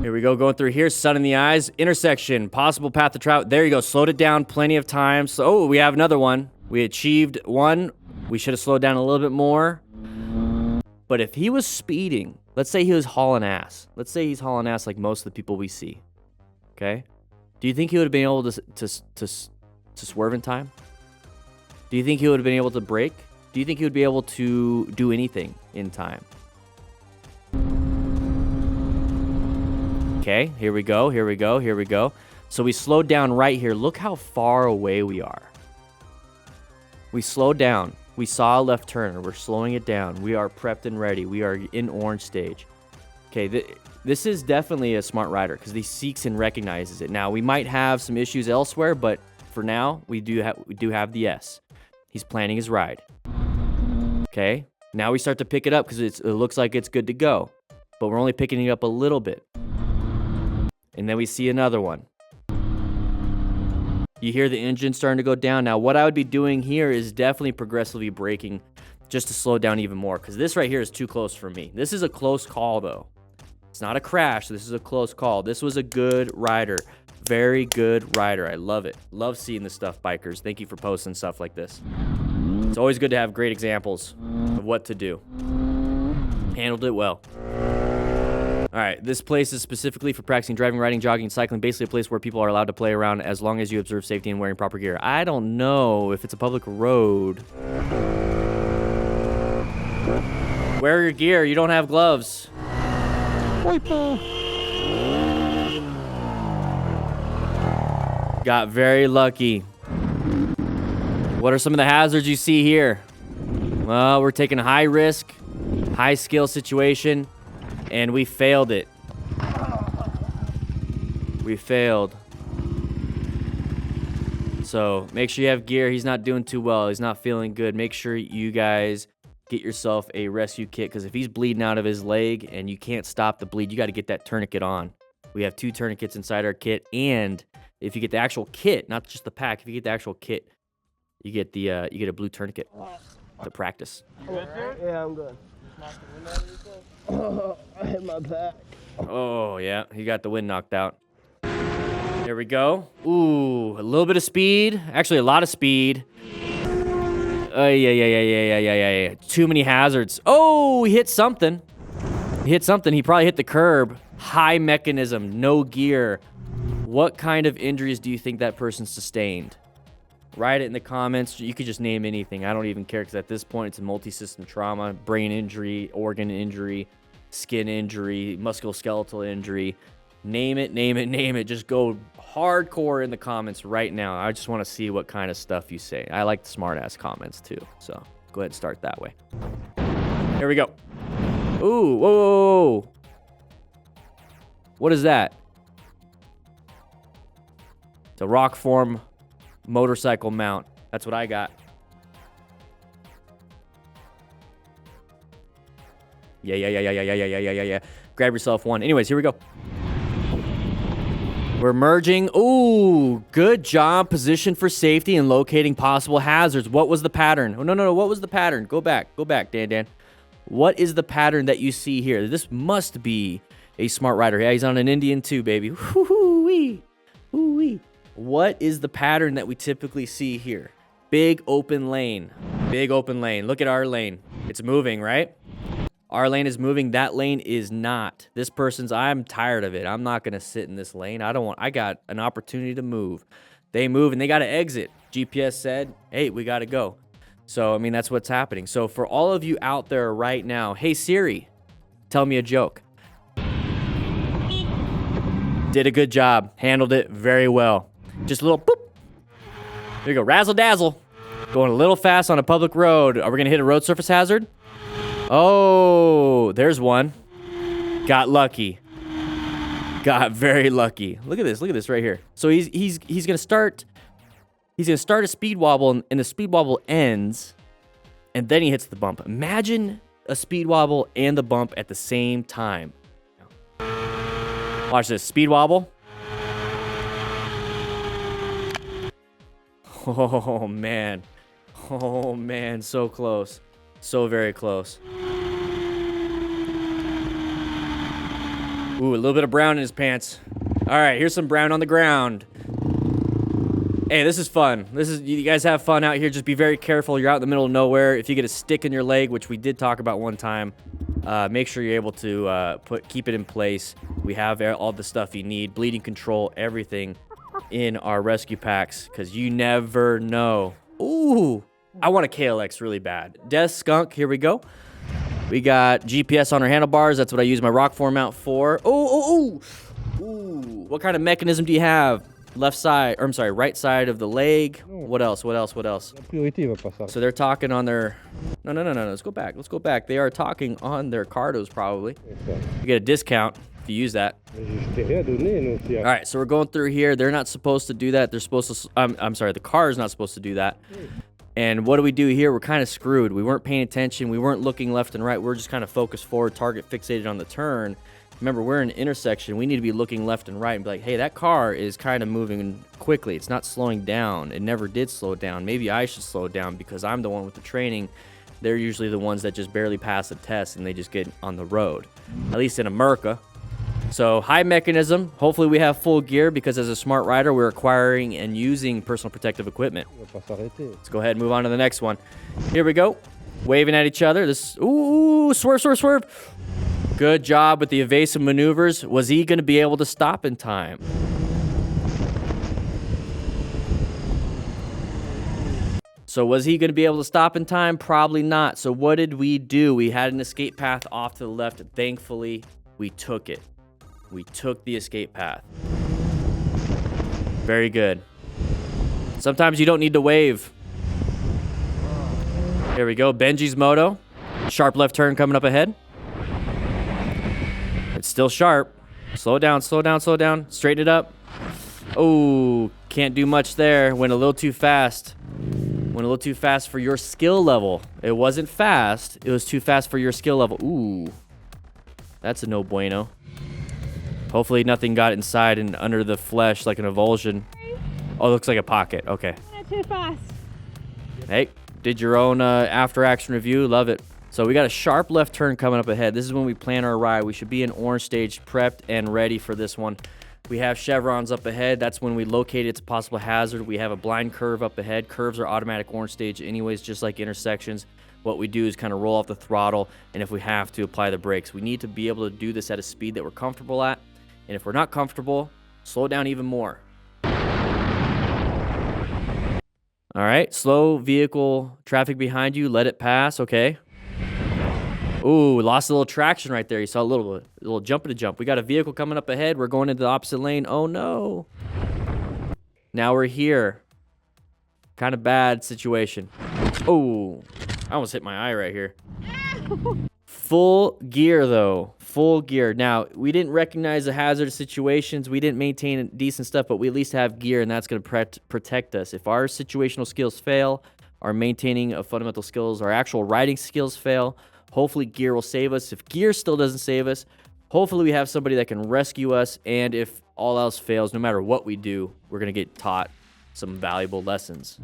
Here we go, going through here, sun in the eyes, intersection, possible path to travel. There you go, slowed it down plenty of times. So, oh, we have another one. We achieved one. We should have slowed down a little bit more. But if he was speeding, let's say he was hauling ass. Let's say he's hauling ass like most of the people we see. Okay? Do you think he would have been able to swerve in time? Do you think he would have been able to brake? Do you think he would be able to do anything in time? Okay, here we go, here we go, here we go. So we slowed down right here. Look how far away we are. We slowed down. We saw a left turn. We're slowing it down. We are prepped and ready. We are in orange stage. Okay, this is definitely a smart rider because he seeks and recognizes it. Now, we might have some issues elsewhere, but for now, we do have the S. He's planning his ride. Okay, now we start to pick it up because it looks like it's good to go, but we're only picking it up a little bit. And then we see another one. You hear the engine starting to go down. Now, what I would be doing here is definitely progressively braking just to slow it down even more because this right here is too close for me. This is a close call, though. It's not a crash. This is a close call. This was a good rider. Very good rider. I love it. Love seeing this stuff, bikers. Thank you for posting stuff like this. It's always good to have great examples of what to do. Handled it well. All right, this place is specifically for practicing driving, riding, jogging, cycling, basically a place where people are allowed to play around as long as you observe safety and wearing proper gear. I don't know if it's a public road. Wear your gear. You don't have gloves. Got very lucky. What are some of the hazards you see here? Well, we're taking a high risk, high skill situation. And we failed it. We failed. So make sure you have gear. He's not doing too well. He's not feeling good. Make sure you guys get yourself a rescue kit because if he's bleeding out of his leg and you can't stop the bleed, you got to get that tourniquet on. We have 2 tourniquets inside our kit. And if you get the actual kit, not just the pack, if you get the actual kit, you get a blue tourniquet to practice. Yeah, I'm good. Oh, I hit my back. Oh, yeah. He got the wind knocked out. There we go. Ooh, a little bit of speed. Actually, a lot of speed. Yeah. Too many hazards. Oh, he hit something. He hit something. He probably hit the curb. High mechanism, no gear. What kind of injuries do you think that person sustained? Write it in the comments. You could just name anything. I don't even care because at this point it's a multi-system trauma, brain injury, organ injury, skin injury, musculoskeletal injury. Name it, name it, name it. Just go hardcore in the comments right now. I just want to see what kind of stuff you say. I like the smart-ass comments too, so go ahead and start that way. Here we go. Ooh, whoa. What is that? It's a rock form motorcycle mount. That's what I got. Yeah. Grab yourself one. Anyways, here we go. We're merging. Ooh, good job. Position for safety and locating possible hazards. What was the pattern? Oh, no. What was the pattern? Go back, Dan. What is the pattern that you see here? This must be a smart rider. Yeah, he's on an Indian too, baby. Woo-wee. What is the pattern that we typically see here? Big open lane. Look at our lane. It's moving, right? Our lane is moving. That lane is not. This person's, I'm tired of it. I'm not going to sit in this lane. I got an opportunity to move. They move and they got to exit. GPS said, hey, we got to go. So, I mean, that's what's happening. So for all of you out there right now, hey, Siri, tell me a joke. Did a good job. Handled it very well. Just a little boop. There you go. Razzle dazzle. Going a little fast on a public road. Are we going to hit a road surface hazard? Oh, there's one. Got lucky. Got very lucky. Look at this right here. So he's going to start a speed wobble and the speed wobble ends and then he hits the bump. Imagine a speed wobble and the bump at the same time. Watch this. Speed wobble. Oh, man. So close. So very close. Ooh, a little bit of brown in his pants. All right, here's some brown on the ground. Hey, this is fun. You guys have fun out here. Just be very careful. You're out in the middle of nowhere. If you get a stick in your leg, which we did talk about one time, make sure you're able to keep it in place. We have all the stuff you need, bleeding control, everything in our rescue packs, because you never know. Ooh, I want a KLX really bad. Death skunk, here we go. We got GPS on our handlebars. That's what I use my Rockform mount for. Ooh. What kind of mechanism do you have? Left side, or I'm sorry, right side of the leg. What else? So they're talking on their... No. Let's go back. They are talking on their cardos, probably. You get a discount if you use that. All right, so we're going through here. They're not supposed to do that. They're supposed to... I'm sorry, the car is not supposed to do that. And what do we do here? We're kind of screwed. We weren't paying attention. We weren't looking left and right. We're just kind of focused forward, target fixated on the turn. Remember, we're in an intersection. We need to be looking left and right and be like, hey, that car is kind of moving quickly. It's not slowing down. It never did slow down. Maybe I should slow down because I'm the one with the training. They're usually the ones that just barely pass the test and they just get on the road, at least in America. So high mechanism. Hopefully we have full gear because as a smart rider, we're acquiring and using personal protective equipment. Let's go ahead and move on to the next one. Here we go. Waving at each other. Ooh, swerve. Good job with the evasive maneuvers. Was he going to be able to stop in time? So was he going to be able to stop in time? Probably not. So what did we do? We had an escape path off to the left. Thankfully, we took it. We took the escape path. Very good. Sometimes you don't need to wave. Here we go. Benji's moto. Sharp left turn coming up ahead. It's still sharp. Slow down. Straighten it up. Oh, can't do much there. Went a little too fast. Went a little too fast for your skill level. It wasn't fast. It was too fast for your skill level. Ooh. That's a no bueno. Hopefully nothing got inside and under the flesh like an avulsion. Oh, it looks like a pocket. Okay. Not too fast. Hey, did your own after-action review. Love it. So we got a sharp left turn coming up ahead. This is when we plan our ride. We should be in orange stage, prepped and ready for this one. We have chevrons up ahead. That's when we locate it's a possible hazard. We have a blind curve up ahead. Curves are automatic orange stage anyways, just like intersections. What we do is kind of roll off the throttle, and if we have to, apply the brakes. We need to be able to do this at a speed that we're comfortable at. And if we're not comfortable, slow down even more. All right, slow vehicle traffic behind you. Let it pass, okay. Ooh, lost a little traction right there. You saw a little jump to jump. We got a vehicle coming up ahead. We're going into the opposite lane. Oh, no. Now we're here. Kind of bad situation. Oh, I almost hit my eye right here. Full gear, though. Full gear. Now, we didn't recognize the hazardous situations. We didn't maintain decent stuff, but we at least have gear, and that's going to protect us. If our situational skills fail, our maintaining of fundamental skills, our actual riding skills fail, hopefully gear will save us. If gear still doesn't save us, hopefully we have somebody that can rescue us. And if all else fails, no matter what we do, we're going to get taught some valuable lessons.